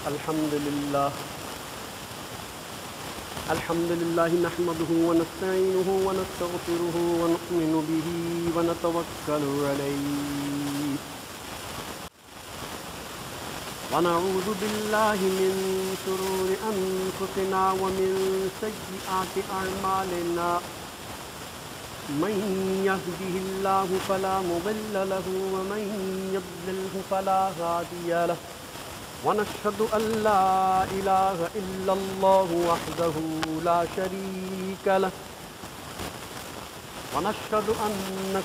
الحمد لله نحمده ونستعينه ونستغفره ونؤمن به ونتوكل عليه ونعوذ بالله من شرور أنفسنا ومن سيئات أعمالنا من يهده الله فلا مضل له ومن يضلله فلا هادي له ونشهد أن لا إله إلا الله وحده لا شريك له ونشهد أن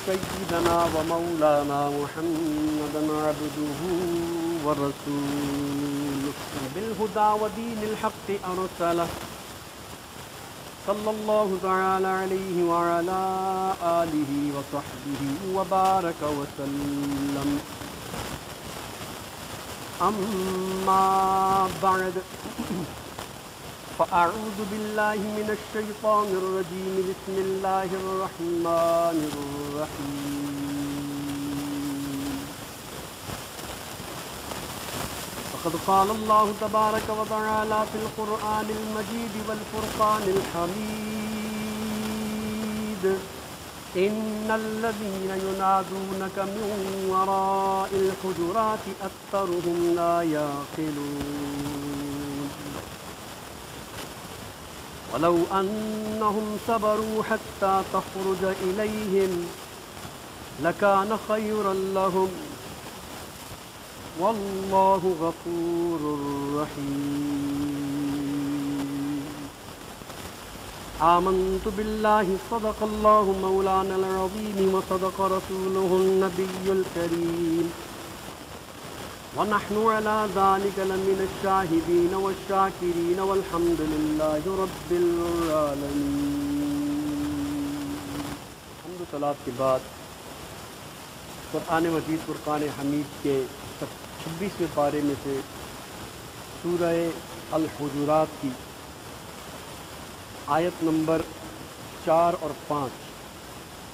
سيدنا ومولانا محمدا عبده ورسوله بالهدى ودين الحق أرسله صلى الله تعالى عليه وعلى آله وصحبه وبارك وسلم أما بعد فأعوذ بالله من الشيطان الرجيم بسم الله الرحمن الرحيم فقد قال الله تبارك وتعالى في القرآن المجيد والفرقان الحميد إن الذين ينادونك من وراء الحجرات أكثرهم لا يعقلون ولو أنهم صبروا حتى تخرج إليهم لكان خيرا لهم والله غفور رحيم آمنت بالله صدق الله مولانا العظيم وصدق رسوله النبي الكريم ونحن على ذلك لمن الشاهدين والشاكرين والحمد لله رب العالمين. حمد و صلاۃ کے بعد قرآن مجید فرقان حمید کے 26ویں پارے میں سے سورہ الحجرات کی آیت نمبر 4 اور 5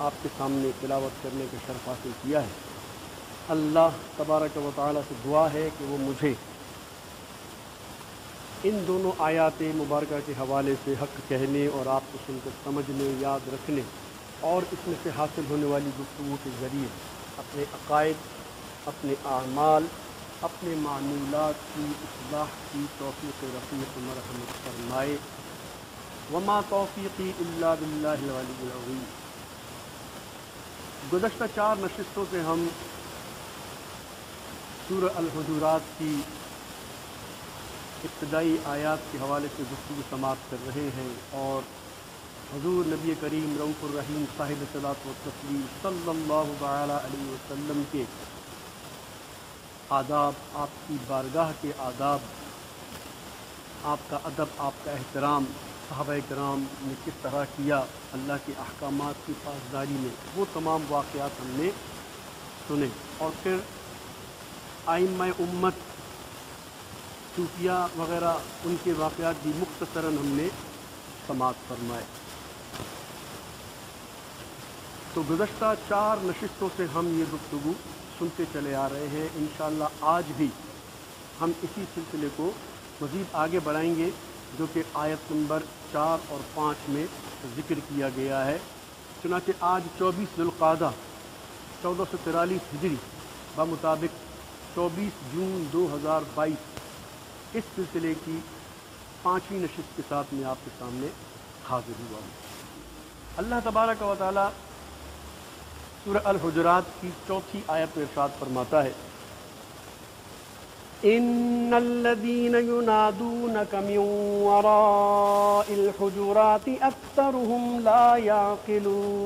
آپ کے سامنے تلاوت کرنے کا شرف حاصل کیا ہے. اللہ تبارک و تعالی سے دعا ہے کہ وہ مجھے ان دونوں آیات مبارکہ کے حوالے سے حق کہنے اور آپ کو سن کر سمجھنے، یاد رکھنے اور اس میں سے حاصل ہونے والی گفتگو کے ذریعے اپنے عقائد، اپنے اعمال، اپنے معمولات کی اصلاح کی توفیق رفیق مرحمت فرمائے. وما توفیقی الا باللہ العلی العظیم. گزشتہ 4 نشستوں سے ہم سورہ الحجرات کی ابتدائی آیات کے حوالے سے گفتگو سماعت کر رہے ہیں اور حضور نبی کریم رؤوف الرحیم صاحب صلاۃ و تسلیم صلی اللہ تعالی علیہ وسلم کے آداب، آپ کی بارگاہ کے آداب، آپ کا ادب، آپ کا احترام صحابہ کرام نے کس طرح کیا اللہ کے احکامات کی پاسداری میں، وہ تمام واقعات ہم نے سنے. اور پھر ائمہ امت صوفیہ وغیرہ ان کے واقعات بھی مختصراً ہم نے سماعت فرمائے. تو گزشتہ 4 نشستوں سے ہم یہ گفتگو سنتے چلے آ رہے ہیں. انشاءاللہ آج بھی ہم اسی سلسلے کو مزید آگے بڑھائیں گے جو کہ آیت نمبر 4 اور 5 میں ذکر کیا گیا ہے. چنانچہ آج 24 ذوالقعدہ 1443 ہجری بمطابق 24 جون 2022 اس سلسلے کی 5ویں نشست کے ساتھ میں آپ کے سامنے حاضر ہوا ہوں. اللہ تبارک و تعالی سورہ الحجرات کی 4تھی آیت میں ارشاد فرماتا ہے ان الذين ينادونك من وراء الحجرات اكثرهم لا يعقلون.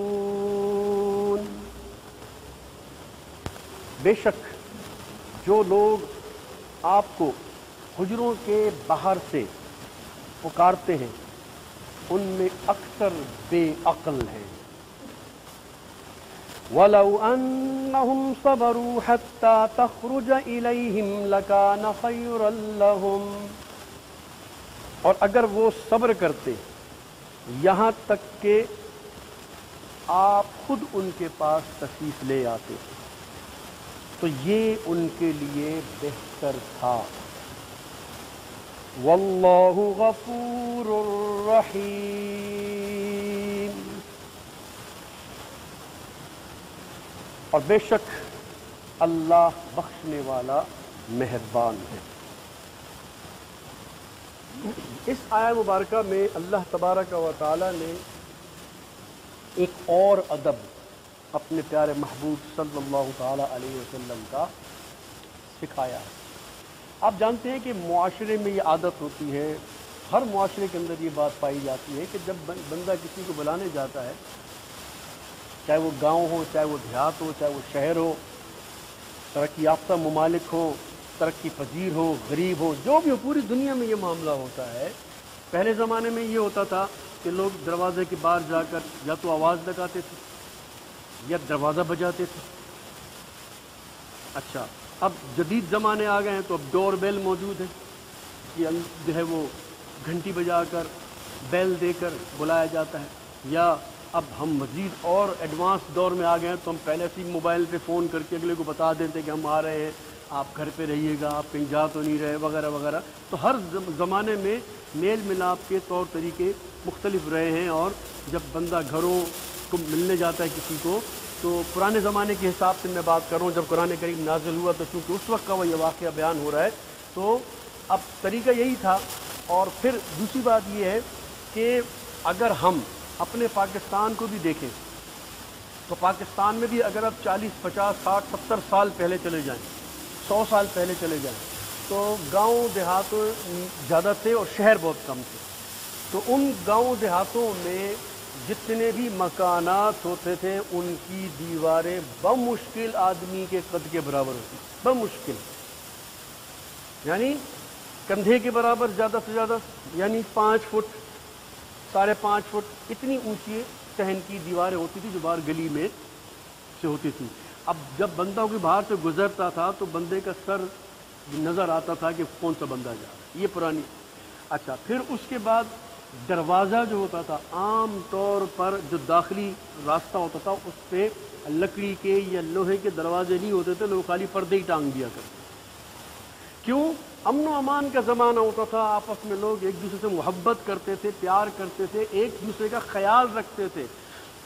بے شک جو لوگ آپ کو حجروں کے باہر سے پکارتے ہیں ان میں اکثر بے عقل ہیں. وَلَوْ أَنَّهُمْ صَبَرُوا حَتَّى تَخْرُجَ إِلَيْهِمْ لَكَانَ خَيْرًا لَهُمْ. اور اگر وہ صبر کرتے یہاں تک کہ آپ خود ان کے پاس تشریف لے آتے تو یہ ان کے لیے بہتر تھا. واللہ غفور رحیم، اور بے شک اللہ بخشنے والا مہربان ہے۔ اس آیہ مبارکہ میں اللہ تبارک و تعالی نے ایک اور ادب اپنے پیارے محبوب صلی اللہ تعالی علیہ وسلم کا سکھایا ہے۔ آپ جانتے ہیں کہ معاشرے میں یہ عادت ہوتی ہے، ہر معاشرے کے اندر یہ بات پائی جاتی ہے کہ جب بندہ کسی کو بلانے جاتا ہے، چاہے وہ گاؤں ہو، چاہے وہ دیہات ہو، چاہے وہ شہر ہو، ترقی یافتہ ممالک ہو، ترقی پذیر ہو، غریب ہو، جو بھی ہو، پوری دنیا میں یہ معاملہ ہوتا ہے۔ پہلے زمانے میں یہ ہوتا تھا کہ لوگ دروازے کے باہر جا کر یا تو آواز لگاتے تھے یا دروازہ بجاتے تھے۔ اچھا، اب جدید زمانے آ گئے ہیں تو اب ڈور بیل موجود ہے کہ جو ہے وہ گھنٹی بجا کر بیل دے کر بلایا جاتا ہے، یا اب ہم مزید اور ایڈوانس دور میں آ گئے ہیں تو ہم پہلے سے موبائل پہ فون کر کے اگلے کو بتا دیتے کہ ہم آ رہے ہیں، آپ گھر پہ رہیے گا، آپ کہیں جا تو نہیں رہے، وغیرہ وغیرہ۔ تو ہر زمانے میں میل ملاپ کے طور طریقے مختلف رہے ہیں، اور جب بندہ گھروں کو ملنے جاتا ہے کسی کو، تو پرانے زمانے کے حساب سے میں بات کر رہا ہوں، جب قرآن کریم نازل ہوا تو چونکہ اس وقت کا وہ یہ واقعہ بیان ہو رہا ہے، تو اب طریقہ یہی تھا۔ اور پھر دوسری بات یہ ہے کہ اگر ہم اپنے پاکستان کو بھی دیکھیں تو پاکستان میں بھی اگر آپ 40 50 60 70 سال پہلے چلے جائیں، 100 سال پہلے چلے جائیں، تو گاؤں دیہات زیادہ تھے اور شہر بہت کم تھے۔ تو ان گاؤں دیہاتوں میں جتنے بھی مکانات ہوتے تھے ان کی دیواریں بمشکل آدمی کے قد کے برابر ہوتی، بمشکل، یعنی کندھے کے برابر زیادہ سے زیادہ، یعنی 5 فٹ 5.5 فٹ اتنی اونچی صحن کی دیواریں ہوتی تھی جو باہر گلی میں سے ہوتی تھی۔ اب جب بندہ کوئی باہر سے گزرتا تھا تو بندے کا سر نظر آتا تھا کہ کون سا بندہ جا رہا ہے، یہ پرانی۔ اچھا، پھر اس کے بعد دروازہ جو ہوتا تھا، عام طور پر جو داخلی راستہ ہوتا تھا اس پہ لکڑی کے یا لوہے کے دروازے نہیں ہوتے تھے، لوگ خالی پردے ہی ٹانگ دیا کرتے۔ کیوں؟ امن و امان کا زمانہ ہوتا تھا، آپس میں لوگ ایک دوسرے سے محبت کرتے تھے، پیار کرتے تھے، ایک دوسرے کا خیال رکھتے تھے،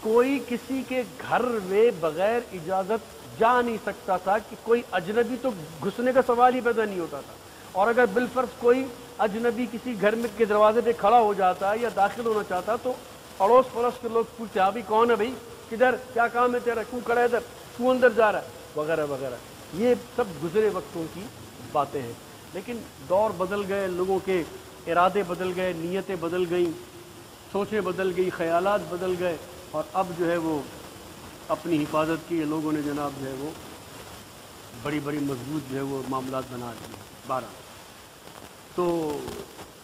کوئی کسی کے گھر میں بغیر اجازت جا نہیں سکتا تھا، کہ کوئی اجنبی تو گھسنے کا سوال ہی پیدا نہیں ہوتا تھا، اور اگر بالفرض کوئی اجنبی کسی گھر میں کے دروازے پہ کھڑا ہو جاتا ہے یا داخل ہونا چاہتا تو اڑوس پڑوس کے لوگ پوچھتے ہاں بھائی کون ہے بھائی، کدھر، کیا کام ہے تیرا، کیوں کھڑا ہے ادھر، کیوں اندر جا رہا ہے، وغیرہ وغیرہ۔ یہ سب گزرے وقتوں کی باتیں ہیں، لیکن دور بدل گئے، لوگوں کے ارادے بدل گئے، نیتیں بدل گئیں، سوچیں بدل گئی، خیالات بدل گئے، اور اب جو ہے وہ اپنی حفاظت کی لوگوں نے جناب جو ہے وہ بڑی بڑی مضبوط جو ہے وہ معاملات بنا دیے 12۔ تو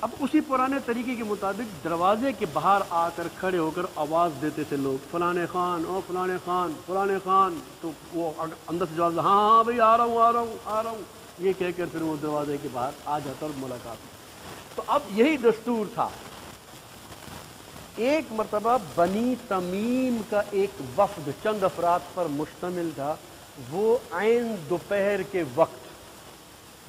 اب اسی پرانے طریقے کے مطابق دروازے کے باہر آ کر کھڑے ہو کر آواز دیتے تھے لوگ، فلانے خان، او فلانے خان، فلانے خان، تو وہ اندر سے جواب، ہاں ہاں بھائی آ رہا ہوں آ رہا ہوں آ رہا ہوں، یہ کہہ کر پھر وہ دروازے کے باہر آ جاتا اور ملاقات۔ تو اب یہی دستور تھا۔ ایک مرتبہ بنی تمیم کا ایک وفد چند افراد پر مشتمل تھا، وہ عین دوپہر کے وقت،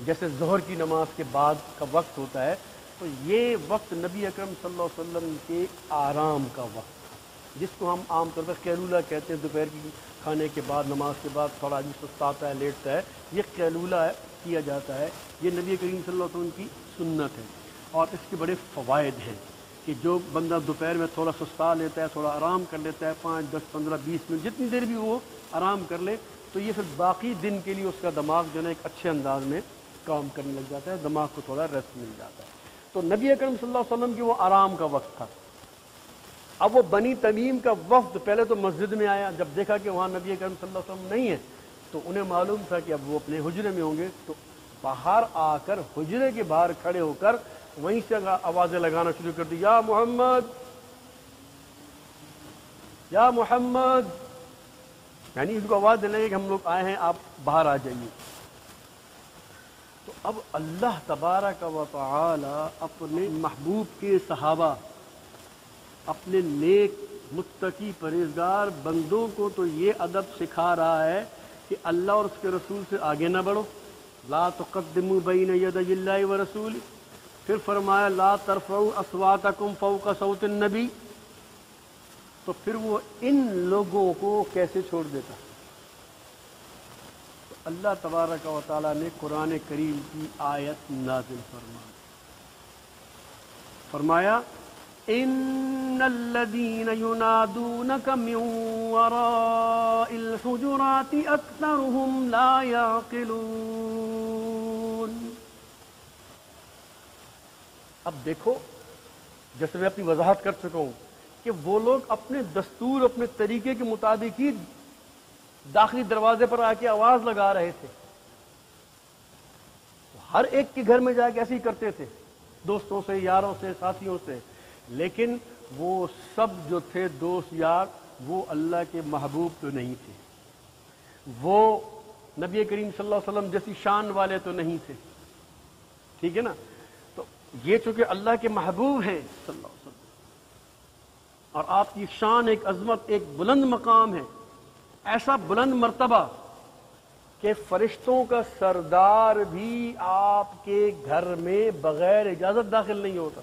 جیسے ظہر کی نماز کے بعد کا وقت ہوتا ہے، تو یہ وقت نبی اکرم صلی اللہ علیہ وسلم کے آرام کا وقت تھا، جس کو ہم عام طور پر قیلولہ کہتے ہیں۔ دوپہر کی کھانے کے بعد، نماز کے بعد تھوڑا آدمی سستاتا ہے، لیٹتا ہے، یہ قیلولہ کیا جاتا ہے۔ یہ نبی کریم صلی اللہ علیہ وسلم کی سنت ہے، اور اس کے بڑے فوائد ہیں کہ جو بندہ دوپہر میں تھوڑا سستا لیتا ہے، تھوڑا آرام کر لیتا ہے، 5 10 15 20 منٹ جتنی دیر بھی وہ آرام کر لے، تو یہ پھر باقی دن کے لیے اس کا دماغ جو ہے ایک اچھے انداز میں کام کرنے لگ جاتا ہے، دماغ کو تھوڑا ریسٹ مل جاتا ہے۔ تو نبی اکرم صلی اللہ علیہ وسلم کی وہ آرام کا وقت تھا۔ اب وہ بنی تمیم کا وفد پہلے تو مسجد میں آیا، جب دیکھا کہ وہاں نبی اکرم صلی اللہ علیہ وسلم نہیں ہے تو انہیں معلوم تھا کہ اب وہ اپنے حجرے میں ہوں گے، تو باہر آ کر حجرے کے باہر کھڑے ہو کر وہیں سے آوازیں لگانا شروع کر دی، یا محمد یا محمد، یعنی ان کو آواز دینے لگے کہ ہم لوگ آئے ہیں، آپ باہر آ جائیے۔ تو اب اللہ تبارک و تعالی اپنے محبوب کے صحابہ، اپنے نیک متقی پرہیزگار بندوں کو تو یہ ادب سکھا رہا ہے کہ اللہ اور اس کے رسول سے آگے نہ بڑھو، لا تقدموا بین یدی اللہ ورسولہ، پھر فرمایا لا ترفعوا اصواتکم فوق صوت النبی، تو پھر وہ ان لوگوں کو کیسے چھوڑ دیتا؟ تو اللہ تبارک و تعالیٰ نے قرآن کریم کی آیت نازل فرمایا ان الذين ينادونك من وراء الحجرات اكثرهم لا يعقلون۔ اب دیکھو، جیسے میں اپنی وضاحت کر چکا ہوں کہ وہ لوگ اپنے دستور، اپنے طریقے کے مطابق ہی داخلی دروازے پر آ کے آواز لگا رہے تھے، ہر ایک کے گھر میں جا کے ایسے ہی کرتے تھے، دوستوں سے، یاروں سے، ساتھیوں سے، لیکن وہ سب جو تھے دوست یار وہ اللہ کے محبوب تو نہیں تھے، وہ نبی کریم صلی اللہ علیہ وسلم جیسی شان والے تو نہیں تھے، ٹھیک ہے نا؟ تو یہ چونکہ اللہ کے محبوب ہیں صلی اللہ علیہ وسلم، اور آپ کی شان، ایک عظمت، ایک بلند مقام ہے، ایسا بلند مرتبہ کہ فرشتوں کا سردار بھی آپ کے گھر میں بغیر اجازت داخل نہیں ہوتا،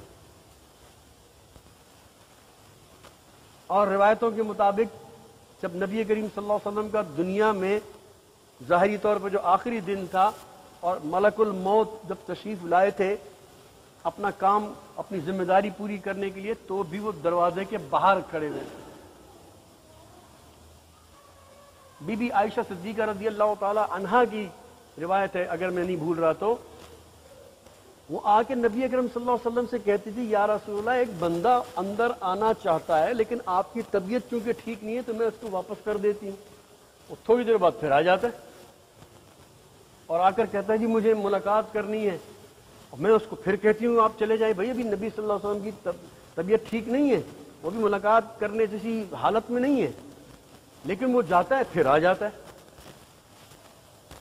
اور روایتوں کے مطابق جب نبی کریم صلی اللہ علیہ وسلم کا دنیا میں ظاہری طور پر جو آخری دن تھا اور ملک الموت جب تشریف لائے تھے اپنا کام، اپنی ذمہ داری پوری کرنے کے لیے، تو بھی وہ دروازے کے باہر کھڑے ہوئے تھے۔ بی بی عائشہ صدیقہ رضی اللہ تعالی عنہا کی روایت ہے، اگر میں نہیں بھول رہا تو، وہ آ کے نبی اکرم صلی اللہ علیہ وسلم سے کہتی تھی یا رسول اللہ، ایک بندہ اندر آنا چاہتا ہے لیکن آپ کی طبیعت چونکہ ٹھیک نہیں ہے تو میں اس کو واپس کر دیتی ہوں، وہ تھوڑی دیر بعد پھر آ جاتا ہے اور آ کر کہتا ہے جی مجھے ملاقات کرنی ہے، اور میں اس کو پھر کہتی ہوں آپ چلے جائیں، بھائی ابھی نبی صلی اللہ علیہ وسلم کی طبیعت ٹھیک نہیں ہے، وہ بھی ملاقات کرنے جیسی حالت میں نہیں ہے، لیکن وہ جاتا ہے پھر آ جاتا ہے۔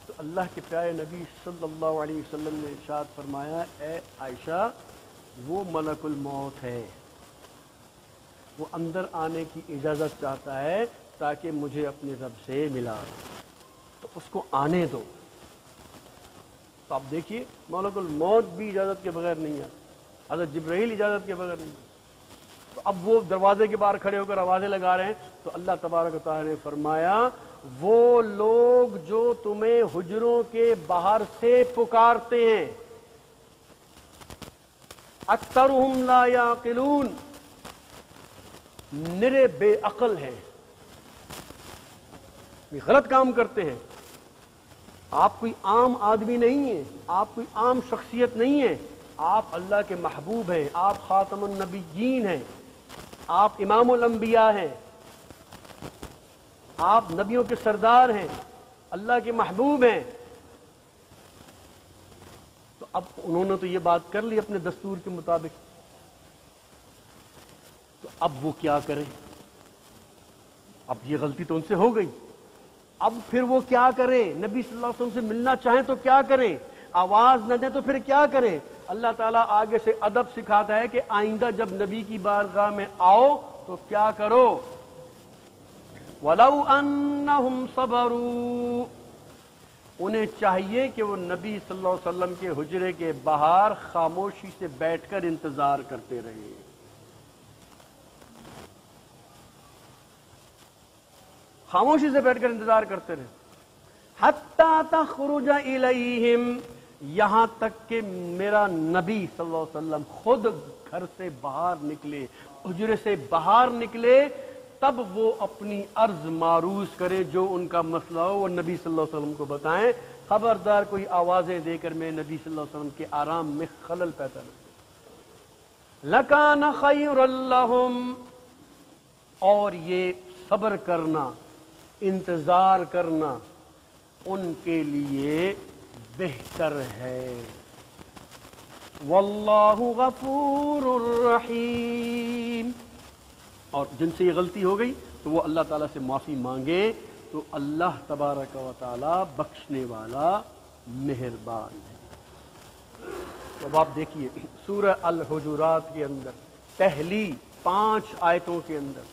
تو اللہ کے پیارے نبی صلی اللہ علیہ وسلم نے ارشاد فرمایا اے عائشہ، وہ ملک الموت ہے، وہ اندر آنے کی اجازت چاہتا ہے تاکہ مجھے اپنے رب سے ملا، تو اس کو آنے دو۔ تو آپ دیکھیے ملک الموت بھی اجازت کے بغیر نہیں آتا، حضرت جبرائیل اجازت کے بغیر نہیں آتا، تو اب وہ دروازے کے باہر کھڑے ہو کر آوازیں لگا رہے ہیں، تو اللہ تبارک و تعالیٰ نے فرمایا وہ لوگ جو تمہیں حجروں کے باہر سے پکارتے ہیں اکثرهم لا یعقلون، نرے بے عقل ہیں، غلط کام کرتے ہیں، آپ کوئی عام آدمی نہیں ہیں، آپ کوئی عام شخصیت نہیں ہیں، آپ اللہ کے محبوب ہیں، آپ خاتم النبیین ہیں، آپ امام الانبیاء ہیں، آپ نبیوں کے سردار ہیں، اللہ کے محبوب ہیں۔ تو اب انہوں نے تو یہ بات کر لی اپنے دستور کے مطابق، تو اب وہ کیا کریں؟ اب یہ غلطی تو ان سے ہو گئی، اب پھر وہ کیا کریں؟ نبی صلی اللہ علیہ وسلم سے ملنا چاہیں تو کیا کریں؟ آواز نہ دیں تو پھر کیا کریں؟ اللہ تعالیٰ آگے سے ادب سکھاتا ہے کہ آئندہ جب نبی کی بارگاہ میں آؤ تو کیا کرو؟ وَلَوْ أَنَّهُمْ صَبَرُوا، انہیں چاہیے کہ وہ نبی صلی اللہ علیہ وسلم کے حجرے کے باہر خاموشی سے بیٹھ کر انتظار کرتے رہے، خاموشی سے بیٹھ کر انتظار کرتے رہے، حَتَّى تَخْرُجَ إِلَيْهِمْ، یہاں تک کہ میرا نبی صلی اللہ علیہ وسلم خود گھر سے باہر نکلے، حجرے سے باہر نکلے، تب وہ اپنی عرض معروض کرے، جو ان کا مسئلہ ہو وہ نبی صلی اللہ علیہ وسلم کو بتائیں، خبردار کوئی آوازیں دے کر میں نبی صلی اللہ علیہ وسلم کے آرام میں خلل پیدا نہ کرے۔ لَكَانَ خَيْرًا لَهُمْ، اور یہ صبر کرنا، انتظار کرنا ان کے لیے بہتر ہے۔ واللہ غفور الرحیم، اور جن سے یہ غلطی ہو گئی تو وہ اللہ تعالیٰ سے معافی مانگے، تو اللہ تبارک و تعالیٰ بخشنے والا مہربان ہے۔ تو اب آپ دیکھیے سورہ الحجرات کے اندر پہلی 5 آیتوں کے اندر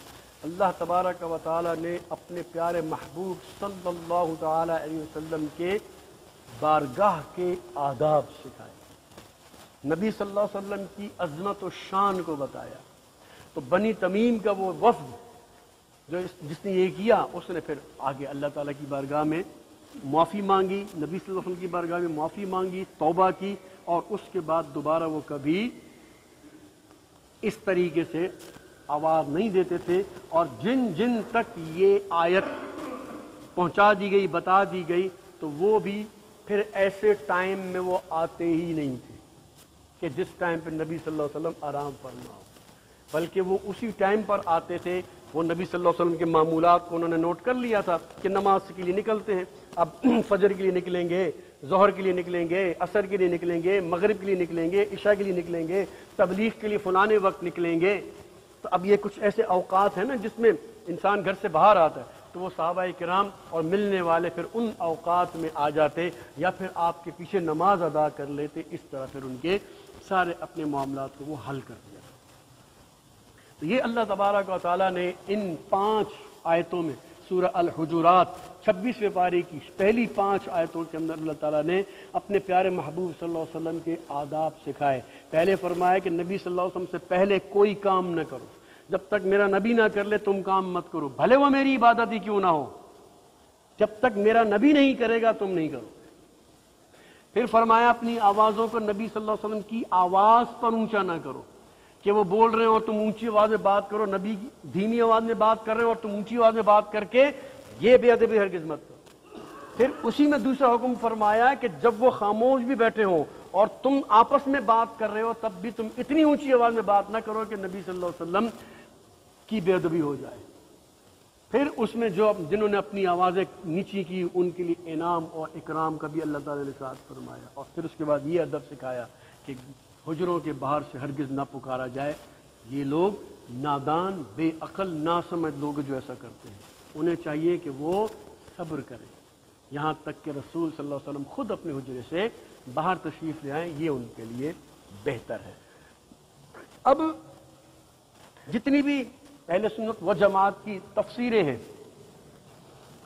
اللہ تبارک و تعالیٰ نے اپنے پیارے محبوب صلی اللہ تعالی علیہ وسلم کے بارگاہ کے آداب سکھائے، نبی صلی اللہ علیہ وسلم کی عظمت و شان کو بتایا. تو بنی تمیم کا وہ وفد جو جس نے یہ کیا، اس نے پھر آگے اللہ تعالیٰ کی بارگاہ میں معافی مانگی، نبی صلی اللہ علیہ وسلم کی بارگاہ میں معافی مانگی، توبہ کی، اور اس کے بعد دوبارہ وہ کبھی اس طریقے سے آواز نہیں دیتے تھے. اور جن جن تک یہ آیت پہنچا دی گئی، بتا دی گئی، تو وہ بھی پھر ایسے ٹائم میں وہ آتے ہی نہیں تھے کہ جس ٹائم پہ نبی صلی اللہ علیہ وسلم آرام فرما ہو، بلکہ وہ اسی ٹائم پر آتے تھے. وہ نبی صلی اللہ علیہ وسلم کے معمولات کو انہوں نے نوٹ کر لیا تھا کہ نماز کے لیے نکلتے ہیں، اب فجر کے لیے نکلیں گے، ظہر کے لیے نکلیں گے، عصر کے لیے نکلیں گے، مغرب کے لیے نکلیں گے، عشاء کے لیے نکلیں گے، تبلیغ کے لیے فلانے وقت نکلیں گے. تو اب یہ کچھ ایسے اوقات ہیں نا جس میں انسان گھر سے باہر آتا ہے، تو وہ صحابہ کرام اور ملنے والے پھر ان اوقات میں آ جاتے یا پھر آپ کے پیچھے نماز ادا کر لیتے. اس طرح پھر ان کے سارے اپنے معاملات کو وہ حل کر دیا. تو یہ اللہ تبارک و تعالیٰ نے ان 5 آیتوں میں سورہ الحجرات 26ویں پارے کی پہلی 5 آیتوں کے اندر اللہ تعالیٰ نے اپنے پیارے محبوب صلی اللہ علیہ وسلم کے آداب سکھائے. پہلے فرمایا کہ نبی صلی اللہ علیہ وسلم سے پہلے کوئی کام نہ کرو، جب تک میرا نبی نہ کر لے تم کام مت کرو، بھلے وہ میری عبادت ہی کیوں نہ ہو، جب تک میرا نبی نہیں کرے گا تم نہیں کرو. پھر فرمایا اپنی آوازوں کو نبی صلی اللہ علیہ وسلم کی آواز پر اونچا نہ کرو کہ وہ بول رہے ہیں اور تم اونچی آواز میں بات کرو، نبی دھیمی آواز میں بات کر رہے ہیں اور تم اونچی آواز میں بات کر کے یہ بے ادبی ہرگز مت کرو. پھر اسی میں دوسرا حکم فرمایا کہ جب وہ خاموش بھی بیٹھے ہوں اور تم آپس میں بات کر رہے ہو تب بھی تم اتنی اونچی آواز میں بات نہ کرو کہ نبی صلی اللہ علیہ وسلم کی بے ادبی ہو جائے. پھر اس میں جنہوں نے اپنی آوازیں نیچی کی ان کے لیے انعام اور اکرام کا بھی اللہ تعالیٰ نے ساتھ فرمایا. اور پھر اس کے بعد یہ ادب سکھایا کہ حجروں کے باہر سے ہرگز نہ پکارا جائے. یہ لوگ نادان، بے عقل، ناسمجھ لوگ جو ایسا کرتے ہیں، انہیں چاہیے کہ وہ صبر کریں یہاں تک کہ رسول صلی اللہ علیہ وسلم خود اپنے حجرے سے باہر تشریف لے آئیں. یہ ان کے لیے بہتر ہے. اب جتنی بھی اہل سنت و جماعت کی تفسیریں ہیں،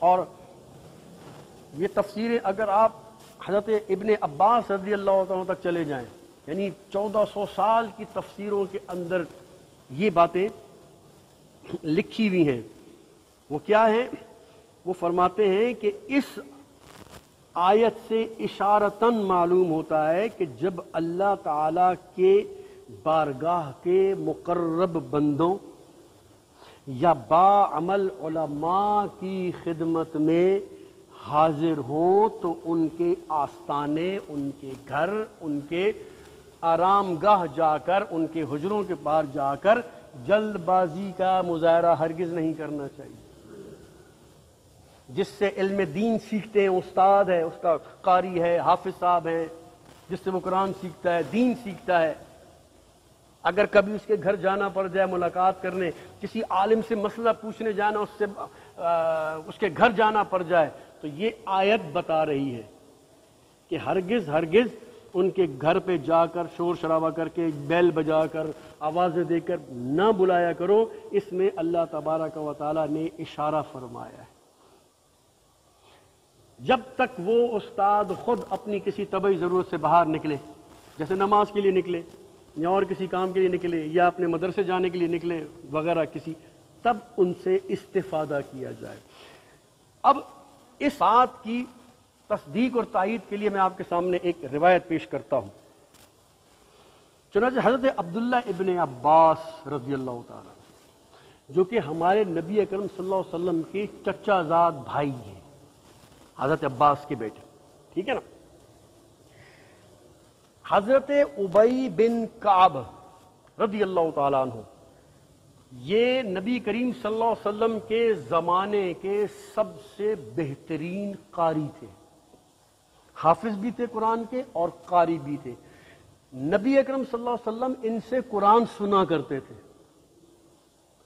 اور یہ تفسیریں اگر آپ حضرت ابن عباس رضی اللہ عنہ تک چلے جائیں، یعنی 1400 سال کی تفسیروں کے اندر یہ باتیں لکھی ہوئی ہیں. وہ کیا ہیں؟ وہ فرماتے ہیں کہ اس آیت سے اشارتاً معلوم ہوتا ہے کہ جب اللہ تعالی کے بارگاہ کے مقرب بندوں یا باعمل علماء کی خدمت میں حاضر ہوں تو ان کے آستانے، ان کے گھر، ان کے آرام گاہ جا کر، ان کے حجروں کے پاس جا کر جلد بازی کا مظاہرہ ہرگز نہیں کرنا چاہیے. جس سے علم دین سیکھتے ہیں، استاد ہے، اس کا قاری ہے، حافظ صاحب ہے، جس سے وہ قرآن سیکھتا ہے، دین سیکھتا ہے، اگر کبھی اس کے گھر جانا پڑ جائے ملاقات کرنے، کسی عالم سے مسئلہ پوچھنے جانا، اس کے گھر جانا پڑ جائے، تو یہ آیت بتا رہی ہے کہ ہرگز ان کے گھر پہ جا کر شور شرابہ کر کے، بیل بجا کر، آوازیں دے کر نہ بلایا کرو. اس میں اللہ تبارک و تعالیٰ نے اشارہ فرمایا ہے. جب تک وہ استاد خود اپنی کسی طبعی ضرورت سے باہر نکلے، جیسے نماز کے لیے نکلے یا اور کسی کام کے لیے نکلے یا اپنے مدرسے جانے کے لیے نکلے وغیرہ کسی، تب ان سے استفادہ کیا جائے. اب اس بات کی تصدیق اور تائید کے لیے میں آپ کے سامنے ایک روایت پیش کرتا ہوں. چنانچہ حضرت عبداللہ ابن عباس رضی اللہ تعالیٰ، جو کہ ہمارے نبی اکرم صلی اللہ علیہ وسلم کے چچا زاد بھائی ہیں، حضرت عباس کے بیٹے، ٹھیک ہے نا. حضرت ابی بن کعب رضی اللہ تعالیٰ عنہ، یہ نبی کریم صلی اللہ علیہ وسلم کے زمانے کے سب سے بہترین قاری تھے. حافظ بھی تھے قرآن کے اور قاری بھی تھے. نبی اکرم صلی اللہ علیہ وسلم ان سے قرآن سنا کرتے تھے،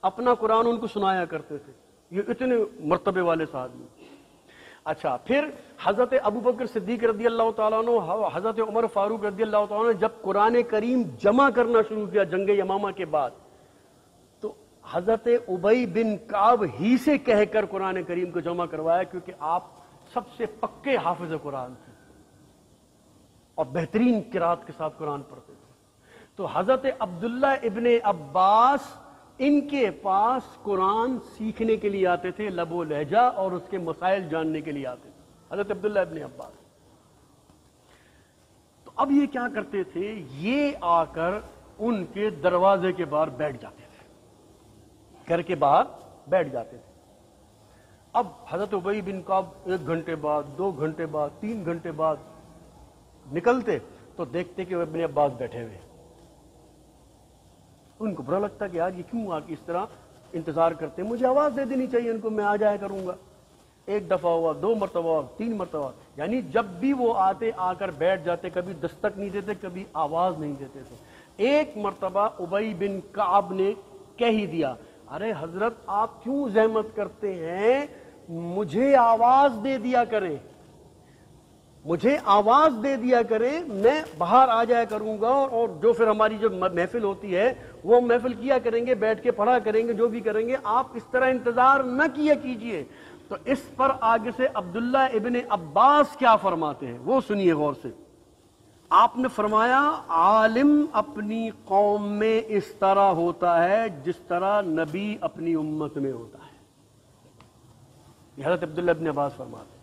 اپنا قرآن ان کو سنایا کرتے تھے. یہ اتنے مرتبے والے صحابی. اچھا، پھر حضرت ابو بکر صدیق رضی اللہ تعالیٰ عنہ، حضرت عمر فاروق رضی اللہ تعالیٰ عنہ جب قرآن کریم جمع کرنا شروع کیا جنگ یمامہ کے بعد، تو حضرت ابی بن کعب ہی سے کہہ کر قرآن کریم کو جمع کروایا، کیونکہ آپ سب سے پکے حافظ قرآن تھے. اور بہترین قرات کے ساتھ قرآن پڑھتے تھے. تو حضرت عبداللہ ابن عباس ان کے پاس قرآن سیکھنے کے لیے آتے تھے، لب و لہجہ اور اس کے مسائل جاننے کے لیے آتے تھے حضرت عبداللہ ابن عباس. تو اب یہ کیا کرتے تھے، یہ آ کر ان کے دروازے کے باہر بیٹھ جاتے تھے، گھر کے باہر بیٹھ جاتے تھے. اب حضرت ابی بن کعب 1 گھنٹے بعد، 2 گھنٹے بعد، 3 گھنٹے بعد نکلتے تو دیکھتے کہ وہ ابن عباس بیٹھے ہوئے. ان کو برا لگتا کہ یار یہ کیوں آ کے اس طرح انتظار کرتے ہیں، مجھے آواز دے دینی چاہیے ان کو، میں آ جایا کروں گا. 1 دفعہ ہوا، 2 مرتبہ ہوا، 3 مرتبہ، یعنی جب بھی وہ آتے آ کر بیٹھ جاتے، کبھی دستک نہیں دیتے، کبھی آواز نہیں دیتے تھے. 1 مرتبہ ابی بن کعب نے کہہ ہی دیا، ارے حضرت آپ کیوں زحمت کرتے ہیں، مجھے آواز دے دیا کریں، مجھے آواز دے دیا کریں، میں باہر آ جایا کروں گا، اور جو پھر ہماری جو محفل ہوتی ہے وہ محفل کیا کریں گے، بیٹھ کے پڑھا کریں گے، جو بھی کریں گے، آپ اس طرح انتظار نہ کیا کیجئے. تو اس پر آگے سے عبداللہ ابن عباس کیا فرماتے ہیں وہ سنیے غور سے. آپ نے فرمایا عالم اپنی قوم میں اس طرح ہوتا ہے جس طرح نبی اپنی امت میں ہوتا ہے. یہ حضرت عبداللہ ابن عباس فرماتے ہیں،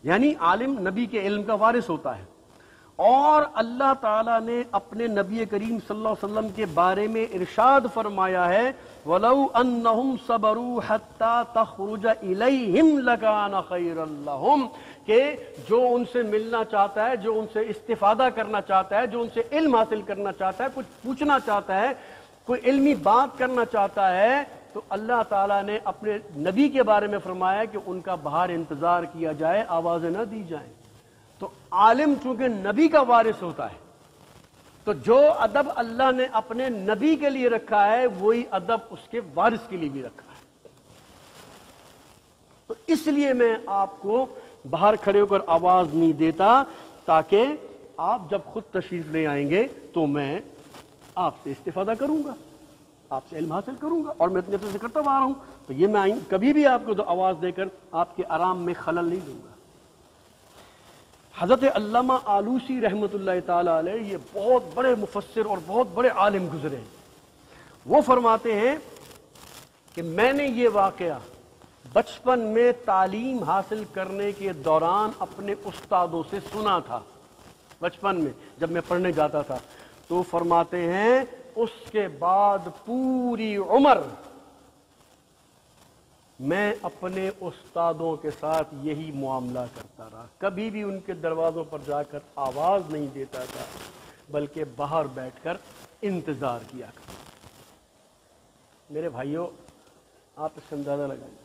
یعنی عالم نبی کے علم کا وارث ہوتا ہے. اور اللہ تعالیٰ نے اپنے نبی کریم صلی اللہ علیہ وسلم کے بارے میں ارشاد فرمایا ہے وَلَوْ أَنَّهُمْ صَبَرُوا حَتَّى تَخْرُجَ إِلَيْهِمْ لَكَانَ خَيْرًا لَهُمْ، کہ جو ان سے ملنا چاہتا ہے، جو ان سے استفادہ کرنا چاہتا ہے، جو ان سے علم حاصل کرنا چاہتا ہے، کچھ پوچھنا چاہتا ہے، کوئی علمی بات کرنا چاہتا ہے، تو اللہ تعالیٰ نے اپنے نبی کے بارے میں فرمایا کہ ان کا باہر انتظار کیا جائے، آوازیں نہ دی جائیں. تو عالم چونکہ نبی کا وارث ہوتا ہے، تو جو ادب اللہ نے اپنے نبی کے لیے رکھا ہے وہی ادب اس کے وارث کے لیے بھی رکھا ہے. تو اس لیے میں آپ کو باہر کھڑے ہو کر آواز نہیں دیتا، تاکہ آپ جب خود تشریف لے آئیں گے تو میں آپ سے استفادہ کروں گا، آپ سے علم حاصل کروں گا، اور میں اتنے سے کرتا آ رہا ہوں. تو یہ میں کبھی بھی آپ کو تو آواز دے کر آپ کے آرام میں خلل نہیں دوں گا. حضرت علامہ آلوسی رحمۃ اللہ تعالی علیہ یہ بہت بڑے مفسر اور بہت بڑے عالم گزرے ہیں. وہ فرماتے ہیں کہ میں نے یہ واقعہ بچپن میں تعلیم حاصل کرنے کے دوران اپنے استادوں سے سنا تھا. بچپن میں جب میں پڑھنے جاتا تھا تو فرماتے ہیں اس کے بعد پوری عمر میں اپنے استادوں کے ساتھ یہی معاملہ کرتا رہا، کبھی بھی ان کے دروازوں پر جا کر آواز نہیں دیتا تھا، بلکہ باہر بیٹھ کر انتظار کیا کرتا. میرے بھائیوں، آپ اس سے اندازہ لگائیں،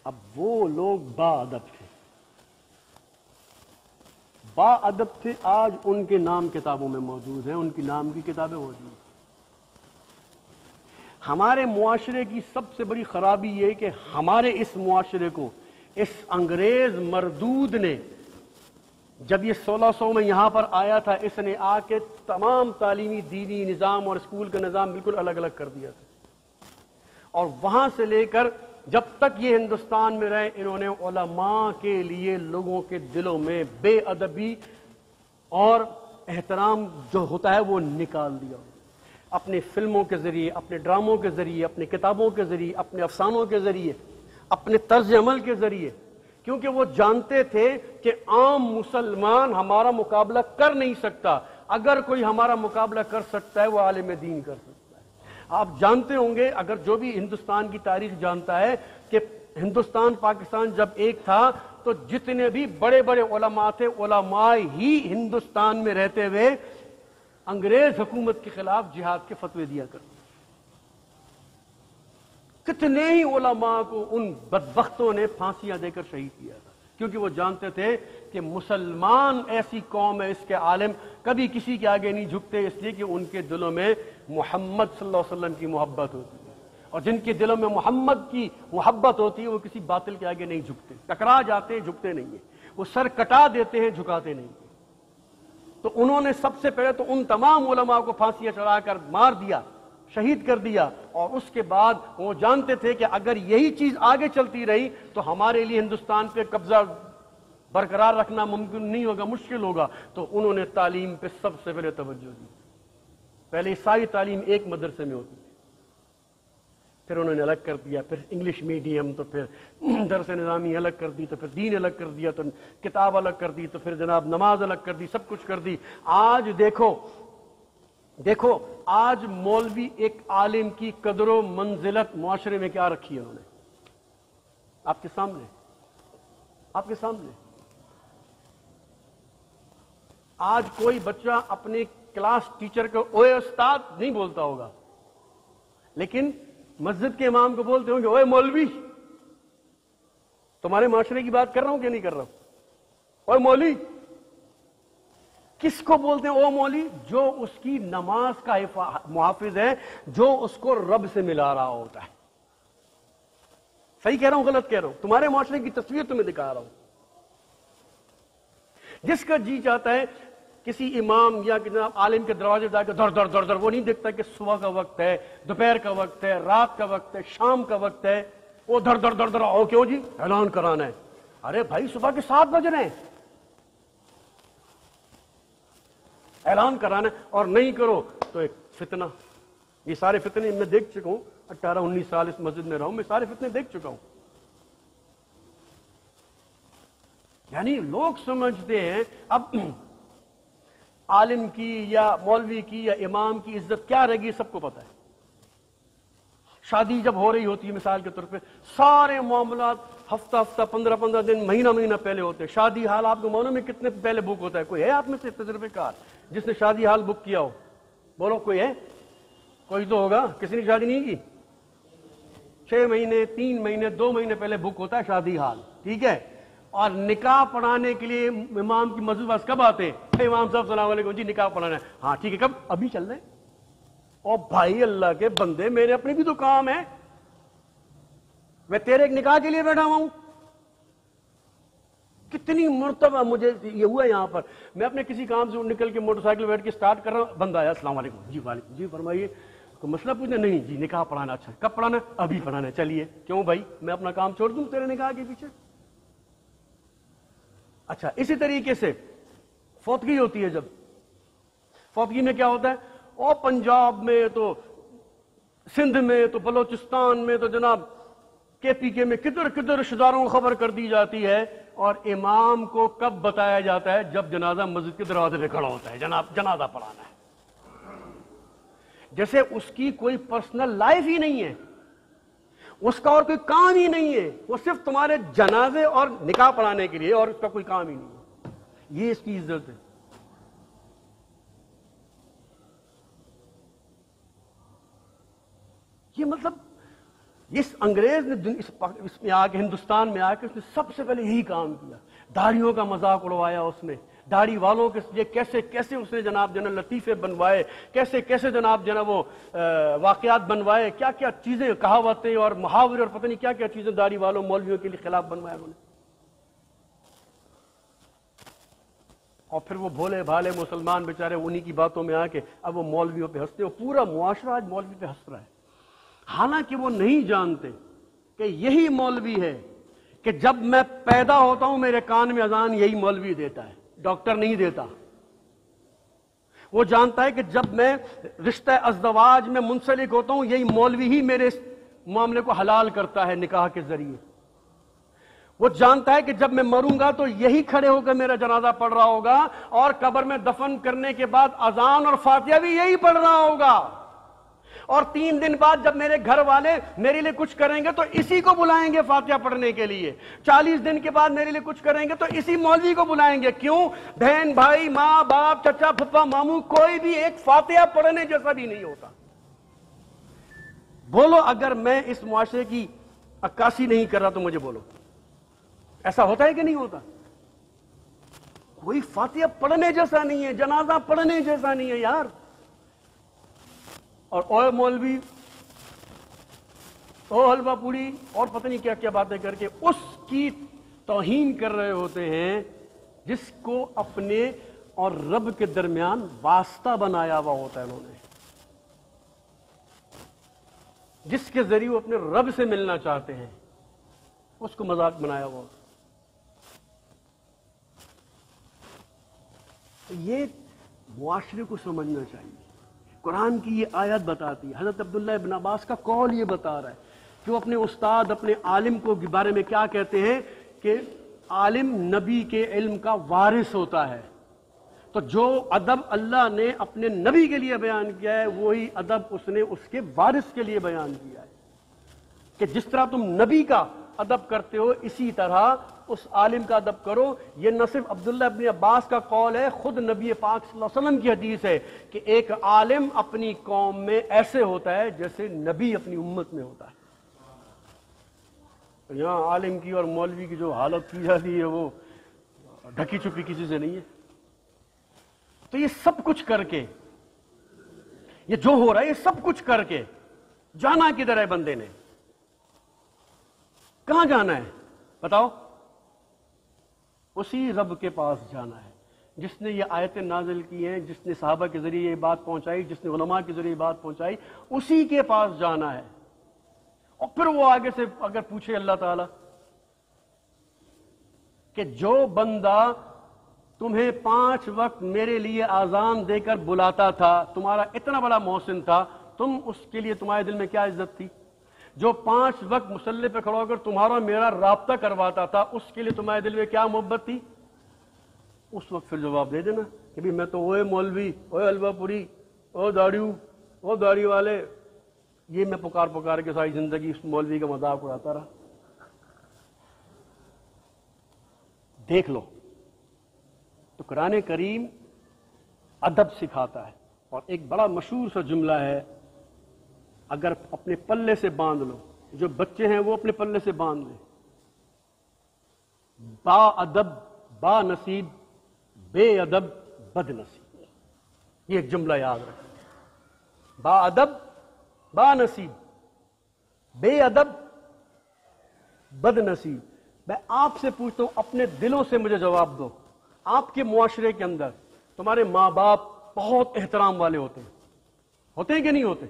اب وہ لوگ با ادب تھے، با ادب تھے، آج ان کے نام کتابوں میں موجود ہیں، ان کی نام کی کتابیں موجود ہیں. ہمارے معاشرے کی سب سے بڑی خرابی یہ کہ ہمارے اس معاشرے کو اس انگریز مردود نے، جب یہ 1600 میں یہاں پر آیا تھا، اس نے آ کے تمام تعلیمی دینی نظام اور اسکول کا نظام بالکل الگ الگ کر دیا تھا. اور وہاں سے لے کر جب تک یہ ہندوستان میں رہے، انہوں نے علماء کے لیے لوگوں کے دلوں میں بے ادبی اور احترام جو ہوتا ہے وہ نکال دیا. اپنے فلموں کے ذریعے، اپنے ڈراموں کے ذریعے، اپنے کتابوں کے ذریعے، اپنے افسانوں کے ذریعے، اپنے طرز عمل کے ذریعے، کیونکہ وہ جانتے تھے کہ عام مسلمان ہمارا مقابلہ کر نہیں سکتا. اگر کوئی ہمارا مقابلہ کر سکتا ہے وہ عالم دین کر سکتا ہے. آپ جانتے ہوں گے، اگر جو بھی ہندوستان کی تاریخ جانتا ہے، کہ ہندوستان پاکستان جب ایک تھا تو جتنے بھی بڑے بڑے علماء تھے، علماء ہی ہندوستان میں رہتے ہوئے انگریز حکومت کے خلاف جہاد کے فتوے دیا کرتے. کتنے ہی علماء کو ان بدبختوں نے پھانسیاں دے کر شہید کیا تھا، کیونکہ وہ جانتے تھے کہ مسلمان ایسی قوم ہے، اس کے عالم کبھی کسی کے آگے نہیں جھکتے، اس لیے کہ ان کے دلوں میں محمد صلی اللہ علیہ وسلم کی محبت ہوتی ہے. اور جن کے دلوں میں محمد کی محبت ہوتی ہے وہ کسی باطل کے آگے نہیں جھکتے، ٹکرا جاتے ہیں، جھکتے نہیں ہیں، وہ سر کٹا دیتے ہیں، جھکاتے نہیں ہیں. تو انہوں نے سب سے پہلے تو ان تمام علماء کو پھانسیاں چڑھا کر مار دیا، شہید کر دیا. اور اس کے بعد وہ جانتے تھے کہ اگر یہی چیز آگے چلتی رہی تو ہمارے لیے ہندوستان پہ قبضہ برقرار رکھنا ممکن نہیں ہوگا، مشکل ہوگا، تو انہوں نے تعلیم پہ سب سے پہلے توجہ دی۔ پہلے ساری تعلیم ایک مدرسے میں ہوتی تھی، پھر انہوں نے الگ کر دیا، پھر انگلش میڈیم، تو پھر درس نظامی الگ کر دی، تو پھر دین الگ کر دیا، تو کتاب الگ کر دی، تو پھر جناب نماز الگ کر دی، سب کچھ کر دی۔ آج دیکھو آج مولوی ایک عالم کی قدر و منزلت معاشرے میں کیا رکھی ہے انہوں نے، آپ کے سامنے۔ آج کوئی بچہ اپنے کلاس ٹیچر کو اوے استاد نہیں بولتا ہوگا، لیکن مسجد کے امام کو بولتے ہوں گے اوے مولوی۔ تمہارے معاشرے کی بات کر رہا ہوں کہ نہیں کر رہا ہوں؟ اوے مولوی کس کو بولتے ہیں؟ او مولوی جو اس کی نماز کا محافظ ہے، جو اس کو رب سے ملا رہا ہوتا ہے۔ صحیح کہہ رہا ہوں غلط کہہ رہا ہوں؟ تمہارے معاشرے کی تصویر تمہیں دکھا رہا ہوں۔ جس کا جی چاہتا ہے کسی امام یا جناب عالم کے دروازے جا کے در در در در، وہ نہیں دیکھتا کہ صبح کا وقت ہے، دوپہر کا وقت ہے، رات کا وقت ہے، شام کا وقت ہے، وہ در در در در آؤ کیوں جی اعلان کرانا ہے؟ ارے بھائی صبح کے 7 بج رہے ہیں، اعلان کرانا ہے، اور نہیں کرو تو ایک فتنہ۔ یہ سارے فتنے میں دیکھ چکا ہوں، 18-19 سال اس مسجد میں رہا ہوں، میں سارے فتنے دیکھ چکا ہوں۔ یعنی لوگ سمجھتے ہیں اب عالم کی یا مولوی کی یا امام کی عزت کیا رہے گی، سب کو پتا ہے۔ شادی جب ہو رہی ہوتی ہے مثال کے طور پہ، سارے معاملات ہفتہ 15 دن، مہینہ پہلے ہوتے ہیں۔ شادی حال آپ کو معلوم میں کتنے پہلے بک ہوتا ہے؟ کوئی ہے آپ میں سے تجربے کار جس نے شادی حال بک کیا ہو؟ بولو کوئی ہے؟ کوئی تو ہوگا۔ کسی نے شادی نہیں کی؟ 6 مہینے، 3 مہینے، 2 مہینے پہلے بک ہوتا ہے شادی حال، ٹھیک ہے؟ اور نکاح پڑھانے کے لیے امام کی مسجد پاس کب آتے ہیں؟ امام صاحب السلام علیکم جی نکاح پڑھانا ہے، ہاں ٹھیک ہے، کب؟ ابھی چل رہے ہیں۔ اور بھائی اللہ کے بندے، میرے اپنے بھی تو کام ہے، میں تیرے ایک نکاح کے لیے بیٹھا ہوا ہوں۔ کتنی مرتبہ مجھے یہ ہوا یہاں پر، میں اپنے کسی کام سے نکل کے موٹر سائیکل بیٹھ کے سٹارٹ کر رہا ہوں، بندہ آیا السلام علیکم جی وعلیکم جی فرمائیے، کوئی مسئلہ پوچھنا؟ نہیں جی نکاح پڑھانا۔ اچھا کب پڑھانا ہے؟ ابھی پڑھانا ہے۔ چلیے کیوں بھائی میں اپنا کام چھوڑ دوں تیرے نکاح کے پیچھے؟ اچھا اسی طریقے سے فوتگی ہوتی ہے، جب فوتگی میں کیا ہوتا ہے؟ اور پنجاب میں تو، سندھ میں تو، بلوچستان میں تو جناب KPK میں کدھر کدھر رشتہ داروں کو خبر کر دی جاتی ہے، اور امام کو کب بتایا جاتا ہے؟ جب جنازہ مسجد کے دروازے پہ کھڑا ہوتا ہے، جناب جنازہ پڑھانا ہے۔ جیسے اس کی کوئی پرسنل لائف ہی نہیں ہے، اس کا اور کوئی کام ہی نہیں ہے، وہ صرف تمہارے جنازے اور نکاح پڑھانے کے لیے، اور اس کا کوئی کام ہی نہیں ہے۔ یہ اس کی عزت ہے۔ یہ مطلب اس انگریز نے اس میں آ کے، ہندوستان میں آ کے، اس نے سب سے پہلے یہی کام کیا۔ داڑھیوں کا مذاق اڑوایا اس نے، داڑھی والوں کے یہ کیسے کیسے اس نے جناب لطیفے بنوائے، کیسے کیسے جناب وہ واقعات بنوائے، کیا کیا چیزیں، کہاوتیں اور محاورے اور پتہ نہیں کیا کیا چیزیں داڑھی والوں مولویوں کے لیے خلاف بنوایا انہوں نے۔ اور پھر وہ بھولے بھالے مسلمان بیچارے انہی کی باتوں میں آ کے اب وہ مولویوں پہ ہنستے، وہ پورا معاشرہ آج مولوی پہ ہنس رہا ہے، حالانکہ وہ نہیں جانتے کہ یہی مولوی ہے کہ جب میں پیدا ہوتا ہوں میرے کان میں اذان یہی مولوی دیتا ہے، ڈاکٹر نہیں دیتا۔ وہ جانتا ہے کہ جب میں رشتہ ازدواج میں منسلک ہوتا ہوں یہی مولوی ہی میرے اس معاملے کو حلال کرتا ہے نکاح کے ذریعے۔ وہ جانتا ہے کہ جب میں مروں گا تو یہی کھڑے ہو کر میرا جنازہ پڑھ رہا ہوگا، اور قبر میں دفن کرنے کے بعد اذان اور فاتحہ بھی یہی پڑھ رہا ہوگا، اور 3 دن بعد جب میرے گھر والے میرے لیے کچھ کریں گے تو اسی کو بلائیں گے فاتحہ پڑھنے کے لیے، 40 دن کے بعد میرے لیے کچھ کریں گے تو اسی مولوی کو بلائیں گے۔ کیوں؟ بہن بھائی، ماں باپ، چچا پھپھا ماموں، کوئی بھی ایک فاتحہ پڑھنے جیسا بھی نہیں ہوتا۔ بولو اگر میں اس معاشرے کی عکاسی نہیں کر رہا تو مجھے بولو، ایسا ہوتا ہے کہ نہیں ہوتا؟ کوئی فاتحہ پڑھنے جیسا نہیں ہے، جنازہ پڑھنے جیسا نہیں ہے یار۔ اور اوے مولوی، او حلوہ پوڑی، اور پتہ نہیں کیا کیا باتیں کر کے اس کی توہین کر رہے ہوتے ہیں جس کو اپنے اور رب کے درمیان واسطہ بنایا ہوا ہوتا ہے انہوں نے، جس کے ذریعے وہ اپنے رب سے ملنا چاہتے ہیں، اس کو مذاق بنایا ہوا ہوتا ہے۔ تو یہ معاشرے کو سمجھنا چاہیے. قرآن کی یہ آیت بتاتی ہے, حضرت عبداللہ ابن عباس کا قول یہ بتا رہا ہے کہ وہ اپنے استاد, اپنے عالم کو کے بارے میں کیا کہتے ہیں کہ عالم نبی کے علم کا وارث ہوتا ہے. تو جو ادب اللہ نے اپنے نبی کے لیے بیان کیا ہے وہی ادب اس نے اس کے وارث کے لیے بیان کیا ہے, کہ جس طرح تم نبی کا ادب کرتے ہو اسی طرح اس عالم کا ادب کرو. یہ نہ صرف عبداللہ ابن عباس کا قول ہے, خود نبی پاک صلی اللہ علیہ وسلم کی حدیث ہے کہ ایک عالم اپنی قوم میں ایسے ہوتا ہے جیسے نبی اپنی امت میں ہوتا ہے. یہاں عالم کی اور مولوی کی جو حالت کی جاتی ہے وہ ڈھکی چھپی کسی سے نہیں ہے. تو یہ سب کچھ کر کے, یہ جو ہو رہا ہے یہ سب کچھ کر کے جانا کدھر ہے بندے نے؟ کہاں جانا ہے بتاؤ؟ اسی رب کے پاس جانا ہے جس نے یہ آیتیں نازل کی ہیں, جس نے صحابہ کے ذریعے یہ بات پہنچائی, جس نے علماء کے ذریعے یہ بات پہنچائی, اسی کے پاس جانا ہے. اور پھر وہ آگے سے اگر پوچھے اللہ تعالی کہ جو بندہ تمہیں 5 وقت میرے لیے آذان دے کر بلاتا تھا, تمہارا اتنا بڑا محسن تھا, تم اس کے لیے تمہارے دل میں کیا عزت تھی؟ جو 5 وقت مصلی پہ کھڑا ہو کر تمہارا میرا رابطہ کرواتا تھا, اس کے لیے تمہارے دل میں کیا محبت تھی؟ اس وقت پھر جواب دے دینا کہ بھی میں تو اوے مولوی, اوے حلوہ پوری, او داڑیو, او داڑھی والے, یہ میں پکار کے ساری زندگی اس مولوی کا مذاق اڑاتا رہا. دیکھ لو, تو قرآن کریم ادب سکھاتا ہے. اور ایک بڑا مشہور سا جملہ ہے, اگر اپنے پلے سے باندھ لو, جو بچے ہیں وہ اپنے پلے سے باندھ لیں, با ادب با نصیب, بے ادب بد نصیب. یہ ایک جملہ یاد رکھیں, با ادب با نصیب, بے ادب بد نصیب. میں آپ سے پوچھتا ہوں, اپنے دلوں سے مجھے جواب دو, آپ کے معاشرے کے اندر تمہارے ماں باپ بہت احترام والے ہوتے ہیں کہ نہیں ہوتے؟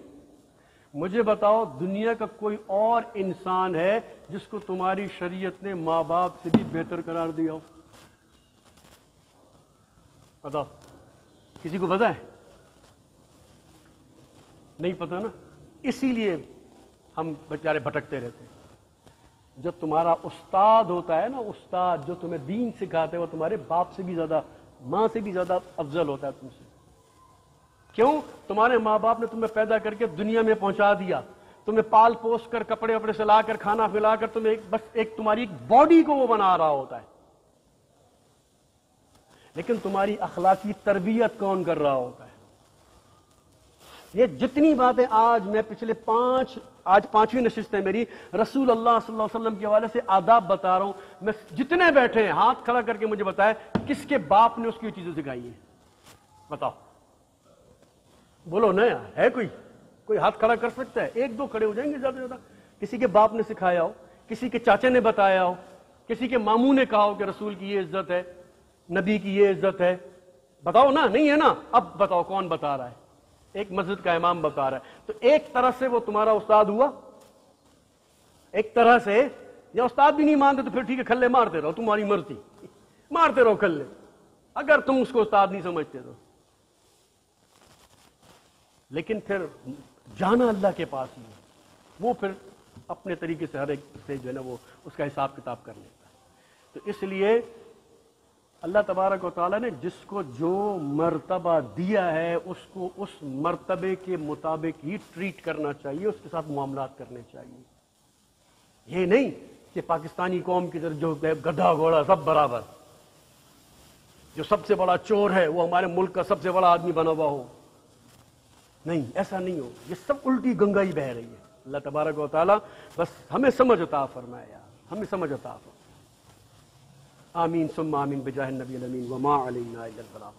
مجھے بتاؤ دنیا کا کوئی اور انسان ہے جس کو تمہاری شریعت نے ماں باپ سے بھی بہتر قرار دیا ہو؟ بتاؤ, کسی کو پتا ہے؟ نہیں پتا نا, اسی لیے ہم بیچارے بھٹکتے رہتے ہیں. جو تمہارا استاد ہوتا ہے نا, استاد جو تمہیں دین سکھاتے ہیں, وہ تمہارے باپ سے بھی زیادہ, ماں سے بھی زیادہ افضل ہوتا ہے تم سے. کیوں؟ تمہارے ماں باپ نے تمہیں پیدا کر کے دنیا میں پہنچا دیا, تمہیں پال پوس کر, کپڑے وپڑے سلا کر, کھانا پلا کر, تمہیں بس ایک تمہاری ایک باڈی کو وہ بنا رہا ہوتا ہے. لیکن تمہاری اخلاقی تربیت کون کر رہا ہوتا ہے؟ یہ جتنی باتیں آج میں پچھلے 5ویں نشست ہے میری, رسول اللہ صلی اللہ علیہ وسلم کے حوالے سے آداب بتا رہا ہوں. میں جتنے بیٹھے ہیں ہاتھ کھڑا کر کے مجھے بتائے کس کے باپ نے اس کی چیزیں سکھائی ہیں؟ بتاؤ, بولو نا, ہے کوئی ہاتھ کھڑا کر سکتا ہے؟ 1-2 کھڑے ہو جائیں گے زیادہ سے زیادہ. کسی کے باپ نے سکھایا ہو, کسی کے چاچے نے بتایا ہو, کسی کے ماموں نے کہا ہو کہ رسول کی یہ عزت ہے, نبی کی یہ عزت ہے؟ بتاؤ نا, نہیں ہے نا. اب بتاؤ کون بتا رہا ہے؟ ایک مسجد کا امام بتا رہا ہے. تو ایک طرح سے وہ تمہارا استاد ہوا, ایک طرح سے. یا استاد بھی نہیں مانتے تو پھر ٹھیک ہے, کھلے مارتے رہو, تمہاری مرضی, مارتے رہو کھلے, اگر تم اس کو استاد نہیں سمجھتے تو. لیکن پھر جانا اللہ کے پاس ہی ہے, وہ پھر اپنے طریقے سے ہر ایک سے جو ہے نا وہ اس کا حساب کتاب کر لیتا ہے. تو اس لیے اللہ تبارک و تعالیٰ نے جس کو جو مرتبہ دیا ہے اس کو اس مرتبے کے مطابق ہی ٹریٹ کرنا چاہیے, اس کے ساتھ معاملات کرنے چاہیے. یہ نہیں کہ پاکستانی قوم کی طرف جو گدھا گھوڑا سب برابر, جو سب سے بڑا چور ہے وہ ہمارے ملک کا سب سے بڑا آدمی بنا ہوا ہو. نہیں, ایسا نہیں ہو. یہ سب الٹی گنگا ہی بہ رہی ہے. اللہ تبارک و تعالیٰ بس ہمیں سمجھ عطا فرمائے یار, ہمیں سمجھ عطا فرمائے. آمین ثم آمین بجاہ النبی الامین وما علینا الا البلاغ.